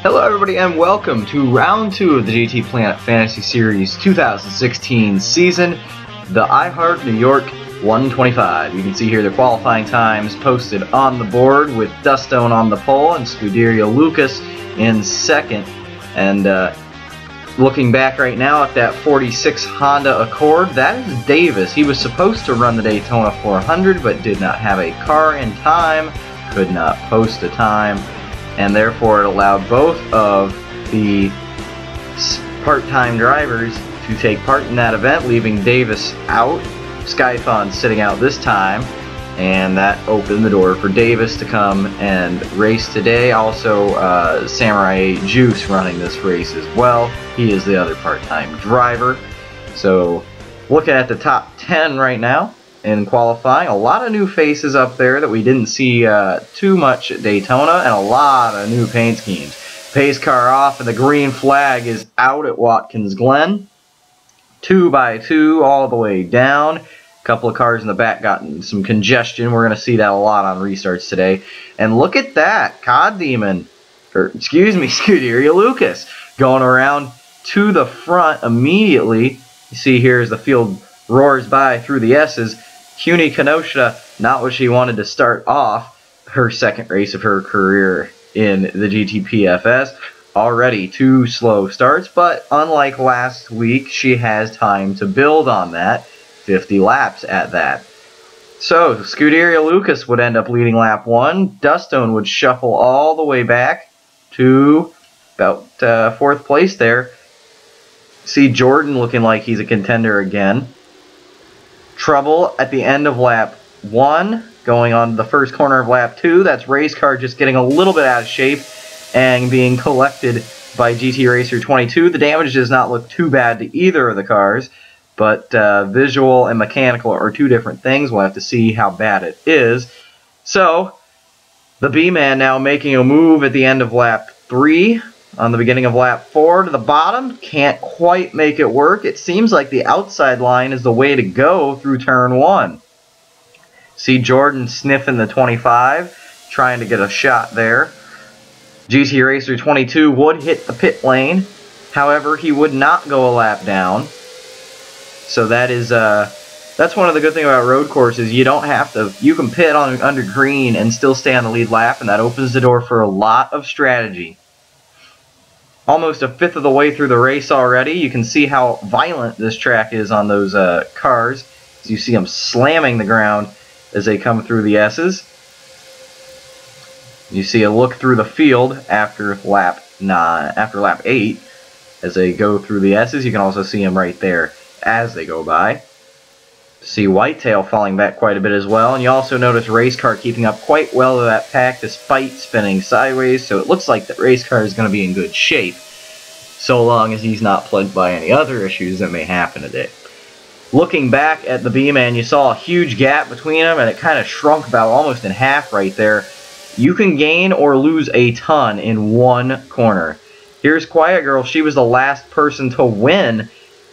Hello everybody and welcome to round 2 of the GT Planet Fantasy Series 2016 season, the iHeart New York 125. You can see here the qualifying times posted on the board with Dustone on the pole and Scuderia Lucas in second. And looking back right now at that 46 Honda Accord, that is Davis. He was supposed to run the Daytona 400 but did not have a car in time, could not post a time, and therefore it allowed both of the part-time drivers to take part in that event, leaving Davis out. Skyfon sitting out this time, and that opened the door for Davis to come and race today. Also, Samurai Juice running this race as well. He is the other part-time driver. So, looking at the top 10 right now in qualifying, a lot of new faces up there that we didn't see too much at Daytona, and a lot of new paint schemes. Pace car off, and the green flag is out at Watkins Glen. 2x2 all the way down. A couple of cars in the back got some congestion. We're going to see that a lot on restarts today. And look at that, COD Demon, or excuse me, Scuderia Lucas, going around to the front immediately. You see here as the field roars by through the S's. CUNY Kenosha, not what she wanted to start off her second race of her career in the GTPFS. Already 2 slow starts, but unlike last week, she has time to build on that. 50 laps at that. So, Scuderia Lucas would end up leading lap 1. Dustone would shuffle all the way back to about 4th place there. See Jordan looking like he's a contender again. Trouble at the end of lap 1, going on the first corner of lap 2. That's race car just getting a little bit out of shape and being collected by GT Racer 22. The damage does not look too bad to either of the cars, but visual and mechanical are 2 different things. We'll have to see how bad it is. So, the B-Man now making a move at the end of lap 3. On the beginning of lap 4 to the bottom, can't quite make it work. It seems like the outside line is the way to go through turn 1. See Jordan sniffing the 25, trying to get a shot there. GT Racer 22 would hit the pit lane, however he would not go a lap down. So that is that's one of the good things about road courses. You don't have to, you can pit on under green and still stay on the lead lap, and that opens the door for a lot of strategy. Almost a 5th of the way through the race already. You can see how violent this track is on those cars. As you see them slamming the ground as they come through the S's. You see a look through the field after lap 8 as they go through the S's. You can also see them right there as they go by. See Whitetail falling back quite a bit as well, and you also notice Race Car keeping up quite well to that pack despite spinning sideways, so it looks like that Race Car is going to be in good shape, so long as he's not plagued by any other issues that may happen today. Looking back at the B-Man, you saw a huge gap between them, and it kind of shrunk about almost in half right there. You can gain or lose a ton in one corner. Here's Quiet Girl. She was the last person to win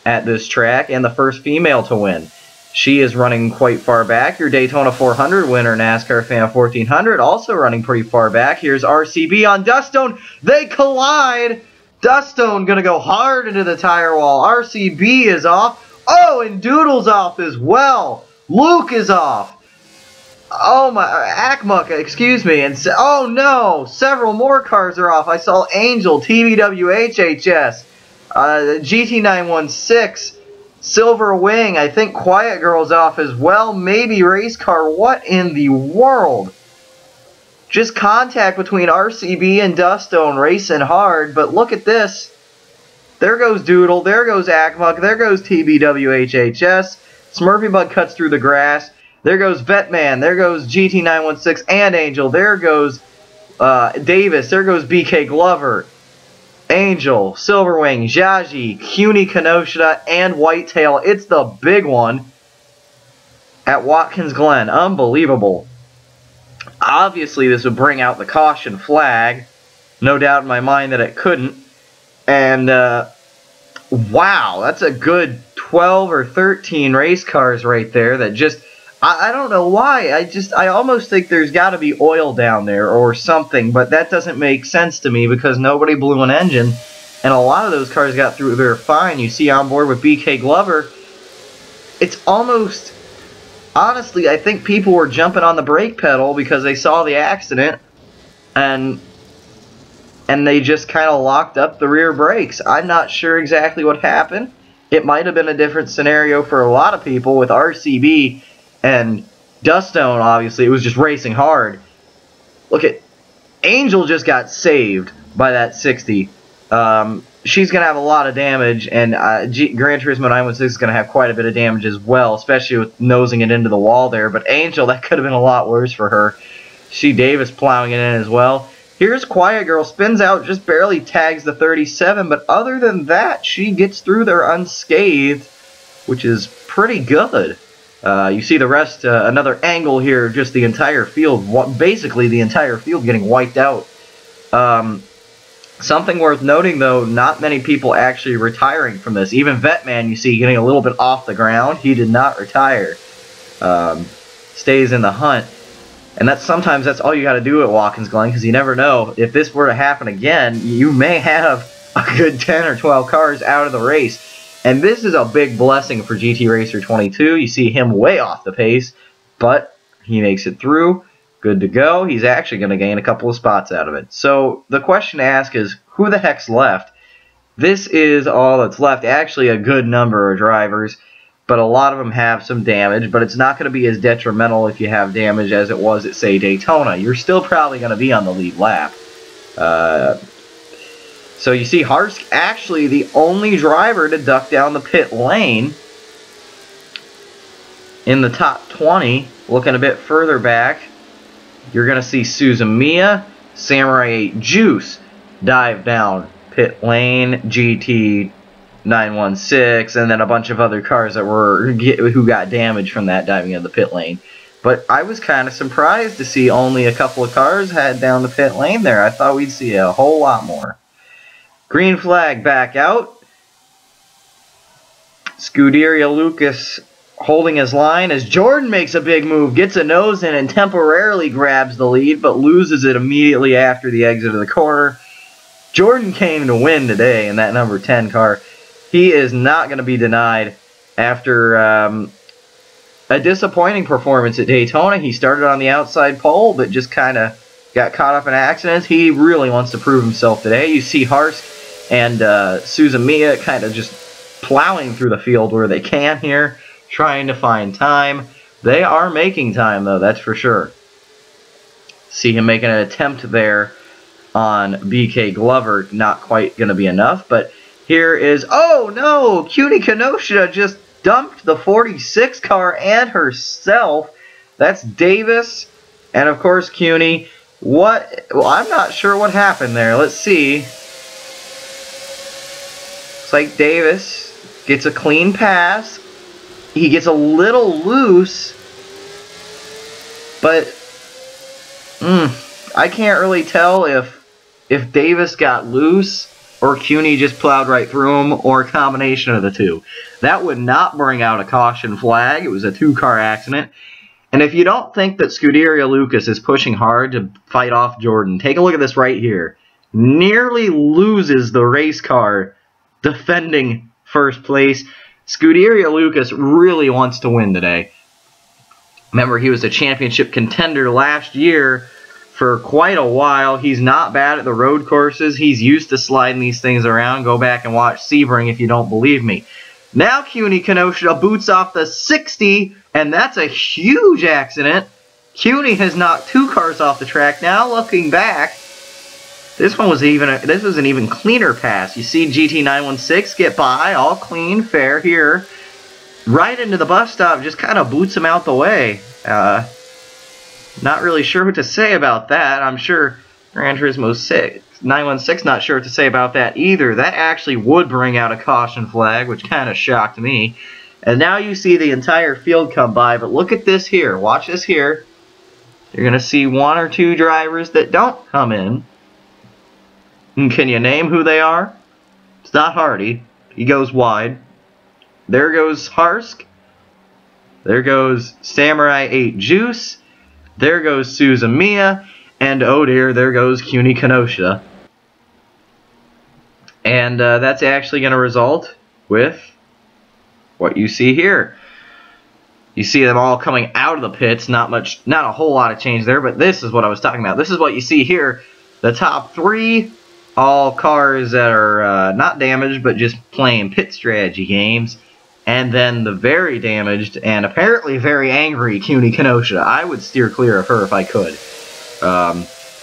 at this track and the first female to win. She is running quite far back. Your Daytona 400 winner, NASCAR Fan 1400, also running pretty far back. Here's RCB on Dustone. They collide. Dustone going to go hard into the tire wall. RCB is off. Oh, and Doodle's off as well. Luke is off. Oh my, Akmuck, excuse me. And oh no, several more cars are off. I saw Angel, TBWHHS, GT916. Silver Wing, I think Quiet Girl's off as well, maybe Race Car. What in the world? Just contact between RCB and Dustone racing hard, but look at this. There goes Doodle, there goes Akmuck, there goes TBWHHS. Smurfy Bug cuts through the grass. There goes Vetman, there goes GT916 and Angel, there goes Davis, there goes BK Glover. Angel, Silverwing, Jaji, CUNY Kenosha, and Whitetail. It's the big one at Watkins Glen. Unbelievable. Obviously, this would bring out the caution flag. No doubt in my mind that it couldn't. And, wow, that's a good 12 or 13 race cars right there that just I don't know why. I almost think there's got to be oil down there or something, but that doesn't make sense to me because nobody blew an engine, and a lot of those cars got through there fine. You see on board with BK Glover, it's almost, honestly, I think people were jumping on the brake pedal because they saw the accident, and they just kind of locked up the rear brakes. I'm not sure exactly what happened. It might have been a different scenario for a lot of people with RCB and Dustone. Obviously, it was just racing hard. Look at Angel just got saved by that 60. She's going to have a lot of damage, and Gran Turismo 916 is going to have quite a bit of damage as well, especially with nosing it into the wall there. But Angel, that could have been a lot worse for her. See Davis plowing it in as well. Here's Quiet Girl, spins out, just barely tags the 37, but other than that, she gets through there unscathed, which is pretty good. You see the rest, another angle here, just the entire field, basically the entire field getting wiped out. Something worth noting, though, not many people actually retiring from this. Even Vetman, you see, getting a little bit off the ground. He did not retire. Stays in the hunt. And sometimes that's all you got to do at Watkins, Glen, because you never know. If this were to happen again, you may have a good 10 or 12 cars out of the race. And this is a big blessing for GT Racer 22. You see him way off the pace, but he makes it through. Good to go. He's actually going to gain a couple of spots out of it. So the question to ask is, who the heck's left? This is all that's left. Actually, a good number of drivers, but a lot of them have some damage, but it's not going to be as detrimental if you have damage as it was at, say, Daytona. You're still probably going to be on the lead lap. So you see Harsk actually the only driver to duck down the pit lane in the top 20. Looking a bit further back, you're going to see Suzumiya, Samurai 8 Juice dive down pit lane, GT 916, and then a bunch of other cars that who got damaged from that diving in the pit lane. But I was kind of surprised to see only a couple of cars head down the pit lane there. I thought we'd see a whole lot more. Green flag back out. Scuderia Lucas holding his line as Jordan makes a big move, gets a nose in and temporarily grabs the lead, but loses it immediately after the exit of the corner. Jordan came to win today in that number 10 car. He is not going to be denied after a disappointing performance at Daytona. He started on the outside pole, but just kind of got caught up in accidents. He really wants to prove himself today. You see Harsk and Suzumiya kind of just plowing through the field where they can here, trying to find time. They are making time, though, that's for sure. See him making an attempt there on BK Glover. Not quite going to be enough, but here is, oh no, Cutie Kenosha just dumped the 46 car and herself. That's Davis, and of course Cunie. What? Well, I'm not sure what happened there. Let's see. Looks like Davis gets a clean pass. He gets a little loose, but I can't really tell if Davis got loose or Cunie just plowed right through him, or a combination of the two. That would not bring out a caution flag. It was a two-car accident. And if you don't think that Scuderia Lucas is pushing hard to fight off Jordan, take a look at this right here. Nearly loses the race car defending first place. Scuderia Lucas really wants to win today. Remember, he was a championship contender last year for quite a while. He's not bad at the road courses. He's used to sliding these things around. Go back and watch Sebring if you don't believe me. Now Cunie Kenosha boots off the 60, and that's a huge accident. Cunie has knocked two cars off the track. Now looking back, this was an even cleaner pass. You see GT 916 get by, all clean, fair here. Right into the bus stop, just kind of boots him out the way. Not really sure what to say about that. I'm sure Gran Turismo 916 not sure what to say about that either. That actually would bring out a caution flag, which kind of shocked me. And now you see the entire field come by, but look at this here. Watch this here. You're going to see one or two drivers that don't come in. And can you name who they are? It's not Hardy. He goes wide. There goes Harsk. There goes Samurai 8 Juice. There goes Suzumiya. And oh dear, there goes CUNY Kenosha. And that's actually going to result with what you see here. You see them all coming out of the pits. Not a whole lot of change there, but this is what I was talking about. This is what you see here. The top 3, all cars that are not damaged, but just playing pit strategy games. And then the very damaged and apparently very angry CUNY Kenosha. I would steer clear of her if I could.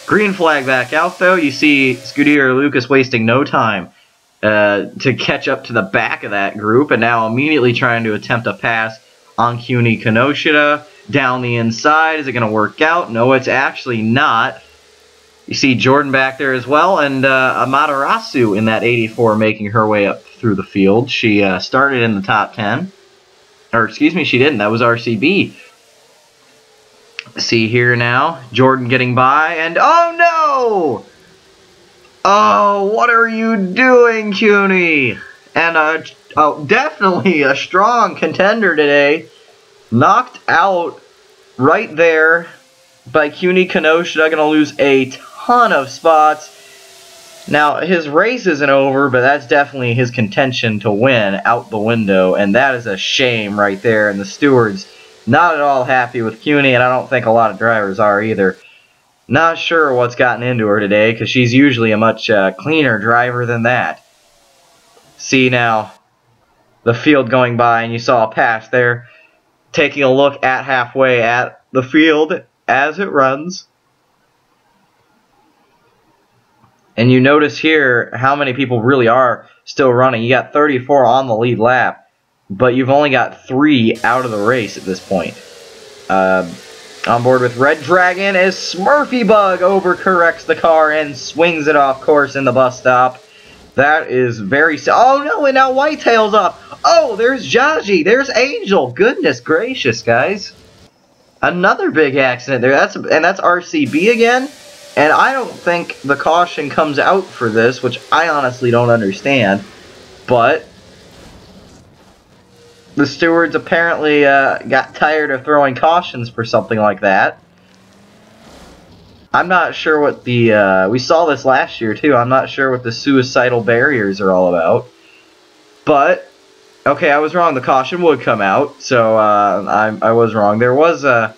Green flag back out, though. You see Scuderia Lucas wasting no time to catch up to the back of that group, and now immediately trying to attempt a pass on CUNY Kenosha down the inside. Is it going to work out? No, it's actually not. You see Jordan back there as well, and Amaterasu in that 84 making her way up through the field. She started in the top 10. Or, excuse me, she didn't. That was RCB. See here now, Jordan getting by, and oh no! Oh, what are you doing, CUNY? And definitely a strong contender today. Knocked out right there by CUNY Kenosha. Going to lose a ton of spots. Now, his race isn't over, but that's definitely his contention to win out the window, and that is a shame right there. And the stewards not at all happy with CUNY, and I don't think a lot of drivers are either. Not sure what's gotten into her today, because she's usually a much cleaner driver than that. See now the field going by, and you saw a pass there. Taking a look at halfway at the field as it runs. And you notice here how many people really are still running. You got 34 on the lead lap, but you've only got 3 out of the race at this point. On board with Red Dragon as Smurfy Bug overcorrects the car and swings it off course in the bus stop. That is very... Oh no, and now Whitetail's up. Oh, there's Jaji. There's Angel. Goodness gracious, guys. Another big accident there. That's RCB again. And I don't think the caution comes out for this, which I honestly don't understand. But the stewards apparently got tired of throwing cautions for something like that. I'm not sure what the... we saw this last year, too. I'm not sure what the suicidal barriers are all about. But, okay, I was wrong. The caution would come out. So, I was wrong. There was a...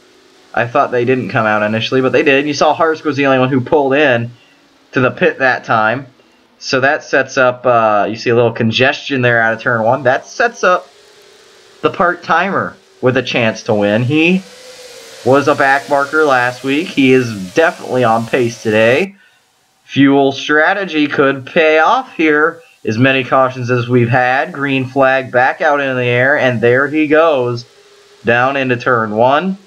I thought they didn't come out initially, but they did. You saw Harsk was the only one who pulled in to the pit that time. So that sets up, you see a little congestion there out of turn 1. That sets up the part-timer with a chance to win. He was a back marker last week. He is definitely on pace today. Fuel strategy could pay off here. As many cautions as we've had. Green flag back out in the air, and there he goes down into turn 1.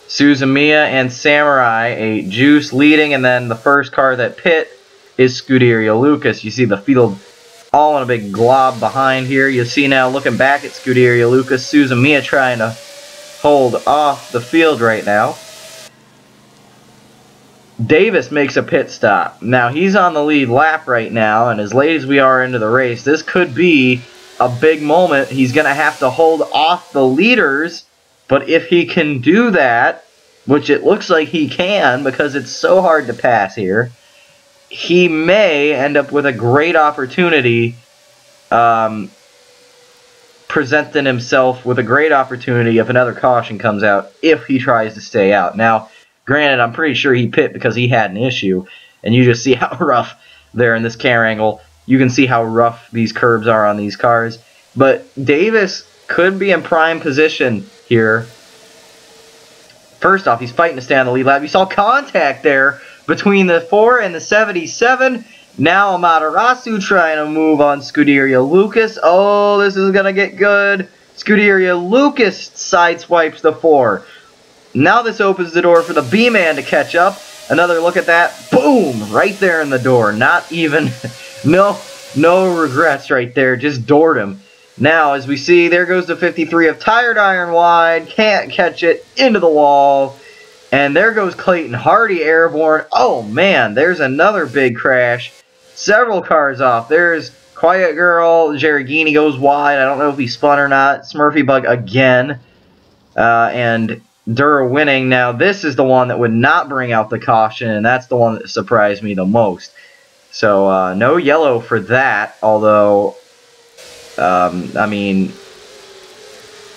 Suzumiya and Samurai, a Juice leading, and then the first car that pit is Scuderia Lucas. You see the field all in a big glob behind here. You see now, looking back at Scuderia Lucas, Suzumiya trying to hold off the field right now. Davis makes a pit stop. Now, he's on the lead lap right now, and as late as we are into the race, this could be a big moment. He's going to have to hold off the leaders. But if he can do that, which it looks like he can because it's so hard to pass here, he may end up with a great opportunity, presenting himself with a great opportunity if another caution comes out, if he tries to stay out. Now, granted, I'm pretty sure he pit because he had an issue, and you just see how rough there in this camera angle. You can see how rough these curbs are on these cars. But Davis could be in prime position here. First off, he's fighting to stay on the lead lap. You saw contact there between the 4 and the 77. Now Amaterasu trying to move on Scuderia Lucas. Oh, this is going to get good. Scuderia Lucas sideswipes the 4. Now this opens the door for the B-Man to catch up. Another look at that. Boom! Right there in the door. Not even... No regrets right there. Just doored him. Now, as we see, there goes the 53 of Tired Iron Wide. Can't catch it. Into the wall. And there goes Clayton Hardy airborne. Oh, man. There's another big crash. Several cars off. There's Quiet Girl, Jaragini goes wide. I don't know if he spun or not. Smurfy Bug again. And Dura winning. Now, this is the one that would not bring out the caution, and that's the one that surprised me the most. So, no yellow for that, although, I mean,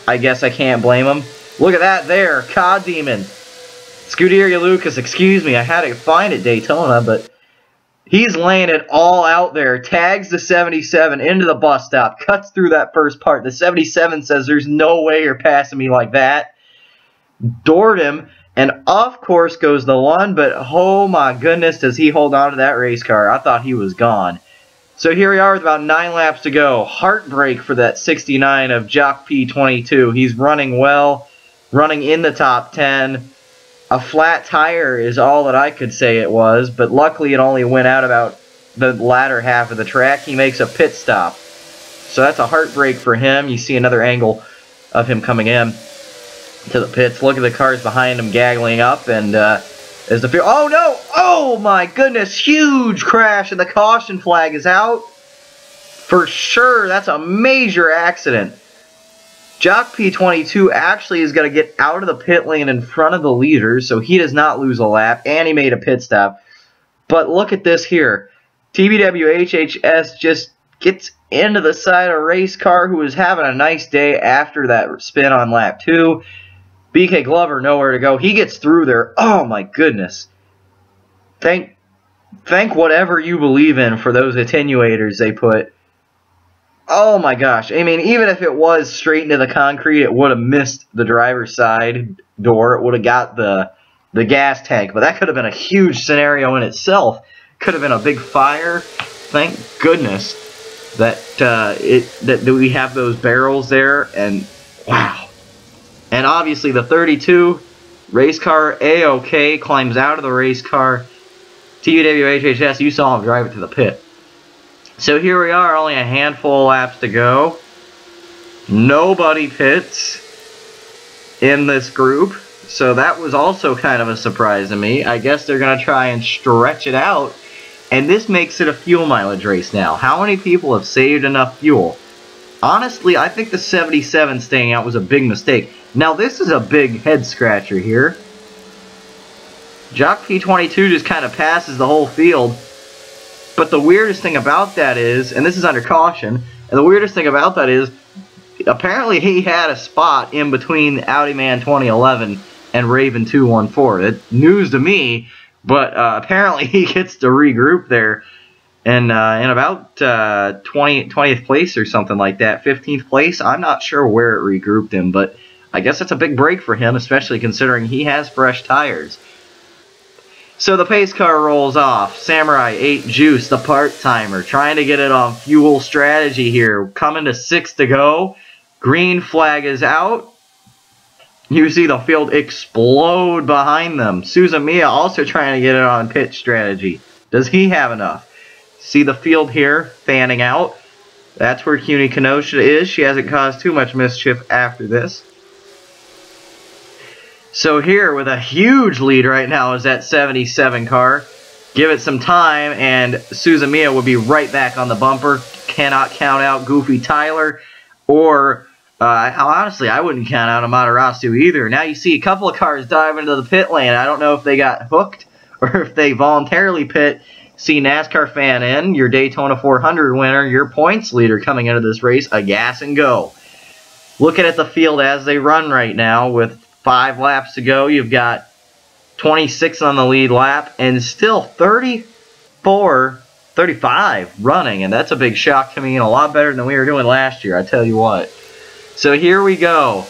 I guess I can't blame him. Look at that there, Cod Demon. Scuderia Lucas, excuse me, I had to find it Daytona, but he's laying it all out there. Tags the 77 into the bus stop, cuts through that first part. The 77 says, there's no way you're passing me like that. Doored him, and of course goes the one, but oh my goodness, does he hold on to that race car. I thought he was gone. So here we are with about 9 laps to go. Heartbreak for that 69 of Jock P22. He's running well, running in the top 10. A flat tire is all that I could say it was, but luckily it only went out about the latter half of the track. He makes a pit stop. So that's a heartbreak for him. You see another angle of him coming in to the pits. Look at the cars behind him gaggling up, and as the field, oh no! Oh my goodness! Huge crash, and the caution flag is out. For sure, that's a major accident. Jock P22 actually is going to get out of the pit lane in front of the leaders, so he does not lose a lap, and he made a pit stop. But look at this here. TBW HHS just gets into the side of a race car who was having a nice day after that spin on lap 2. BK Glover, nowhere to go. He gets through there. Oh my goodness. Thank whatever you believe in for those attenuators they put. Oh my gosh. I mean, even if it was straight into the concrete, it would have missed the driver's side door. It would have got the gas tank. But that could have been a huge scenario in itself. Could have been a big fire. Thank goodness that we have those barrels there. And wow. And obviously the 32 race car A-OK climbs out of the race car. TBW HHS, you saw him drive it to the pit. So here we are, only a handful of laps to go. Nobody pits in this group. So that was also kind of a surprise to me. I guess they're going to try and stretch it out. And this makes it a fuel mileage race now. How many people have saved enough fuel? Honestly, I think the 77 staying out was a big mistake. Now this is a big head scratcher here. Jock P22 just kind of passes the whole field. But the weirdest thing about that is, and this is under caution, and the weirdest thing about that is, apparently he had a spot in between Audi Man 2011 and Raven 214. It's news to me, but apparently he gets to regroup there and in about 20th place or something like that, 15th place. I'm not sure where it regrouped him, but I guess that's a big break for him, especially considering he has fresh tires. So the pace car rolls off. Samurai 8 Juice, the part-timer, trying to get it on fuel strategy here. Coming to 6 to go. Green flag is out. You see the field explode behind them. Suzumiya also trying to get it on pit strategy. Does he have enough? See the field here fanning out. That's where CUNY Kenosha is. She hasn't caused too much mischief after this. So here, with a huge lead right now, is that 77 car. Give it some time, and Suzumiya will be right back on the bumper. Cannot count out Goofy Tyler, or honestly, I wouldn't count out Amaterasu either. Now you see a couple of cars dive into the pit lane. I don't know if they got hooked or if they voluntarily pit. See NASCAR fan in, your Daytona 400 winner, your points leader coming into this race, a gas and go. Looking at the field as they run right now with 5 laps to go. You've got 26 on the lead lap and still 35 running, and that's a big shock to me and a lot better than we were doing last year, I tell you what. So here we go.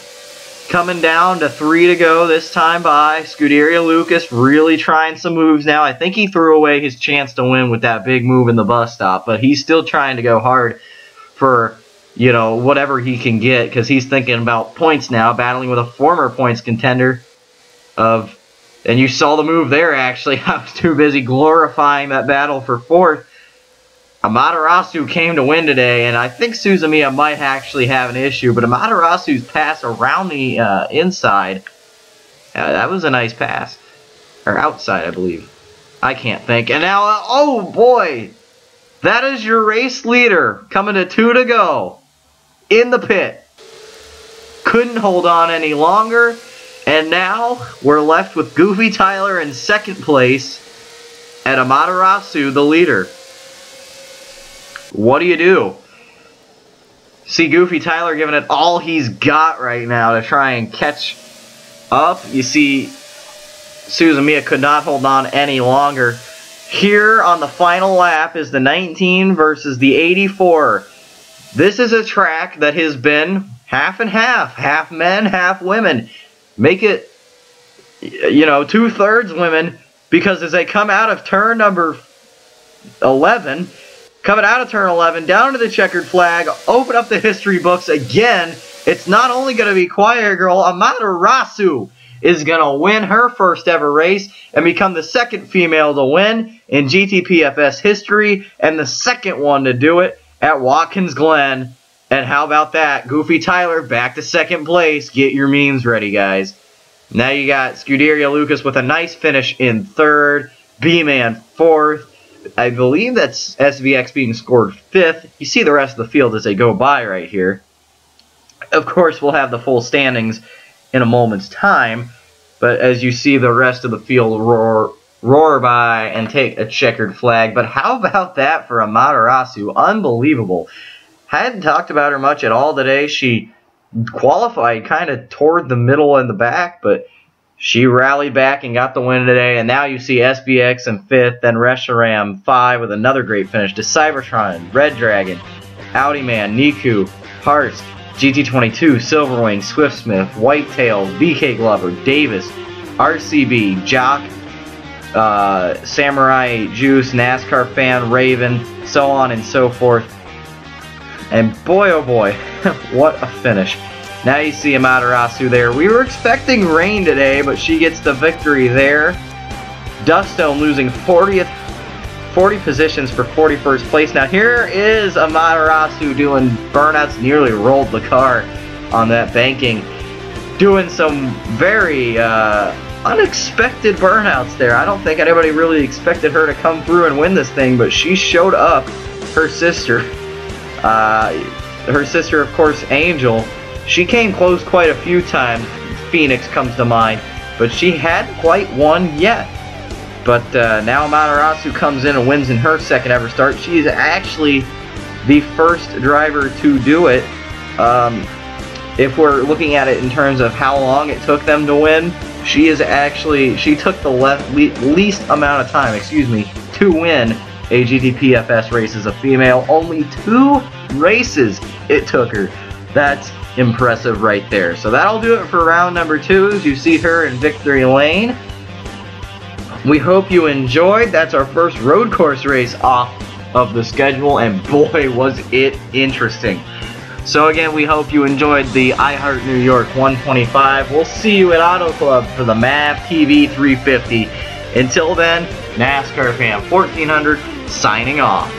Coming down to 3 to go this time by Scuderia Lucas, really trying some moves now. I think he threw away his chance to win with that big move in the bus stop, but he's still trying to go hard for, you know, whatever he can get, because he's thinking about points now, battling with a former points contender of, and you saw the move there actually. I was too busy glorifying that battle for 4th. Amaterasu came to win today, and I think Suzumiya might actually have an issue, but Amaterasu's pass around the inside, that was a nice pass. Or outside, I believe. I can't think. And now, oh boy! That is your race leader coming to 2 to go in the pit. Couldn't hold on any longer. And now we're left with Goofy Tyler in second place and Amaterasu, the leader. What do you do? See Goofy Tyler giving it all he's got right now to try and catch up. You see Suzumiya could not hold on any longer. Here on the final lap is the 19 versus the 84. This is a track that has been half and half. Half men, half women. Make it, you know, 2/3 women, because as they come out of turn number 11, coming out of turn 11, down to the checkered flag, open up the history books again. It's not only going to be Choir Girl, Amaterasu is going to win her first ever race and become the second female to win in GTPFS history and the second one to do it at Watkins Glen. And how about that? Goofy Tyler back to second place. Get your memes ready, guys. Now you got Scuderia Lucas with a nice finish in third. B-Man fourth. I believe that's SVX being scored fifth. You see the rest of the field as they go by right here. Of course, we'll have the full standings in a moment's time. But as you see the rest of the field roar by and take a checkered flag. But how about that for Amaterasu? Unbelievable. Hadn't talked about her much at all today. She qualified kind of toward the middle and the back, but she rallied back and got the win today. And now you see SBX in fifth, then Reshiram 5 with another great finish to Cybertron, Red Dragon, Audi Man, Niku, Hearst, GT22, Silverwing, Swiftsmith, Whitetail, BK Glover, Davis, RCB, Jock, Samurai Juice, NASCAR Fan, Raven, so on and so forth. And boy, oh boy, what a finish. Now you see Amaterasu there. We were expecting rain today, but she gets the victory there. Dustone losing 40 positions for 41st place. Now here is Amaterasu doing burnouts, nearly rolled the car on that banking. Doing some very unexpected burnouts there. I don't think anybody really expected her to come through and win this thing, but she showed up. Her sister, of course, Angel, she came close quite a few times. Phoenix comes to mind, but she hadn't quite won yet. But now Amaterasu comes in and wins in her second ever start. She is actually the first driver to do it. If we're looking at it in terms of how long it took them to win, she took the least amount of time, to win a GTPFS race as a female. Only 2 races it took her. That's impressive right there. So that'll do it for round number 2 as you see her in victory lane. We hope you enjoyed. That's our first road course race off of the schedule, and boy was it interesting. So again, we hope you enjoyed the iHeart New York 125. We'll see you at Auto Club for the MAV TV 350. Until then, NASCAR Fan 1400 signing off.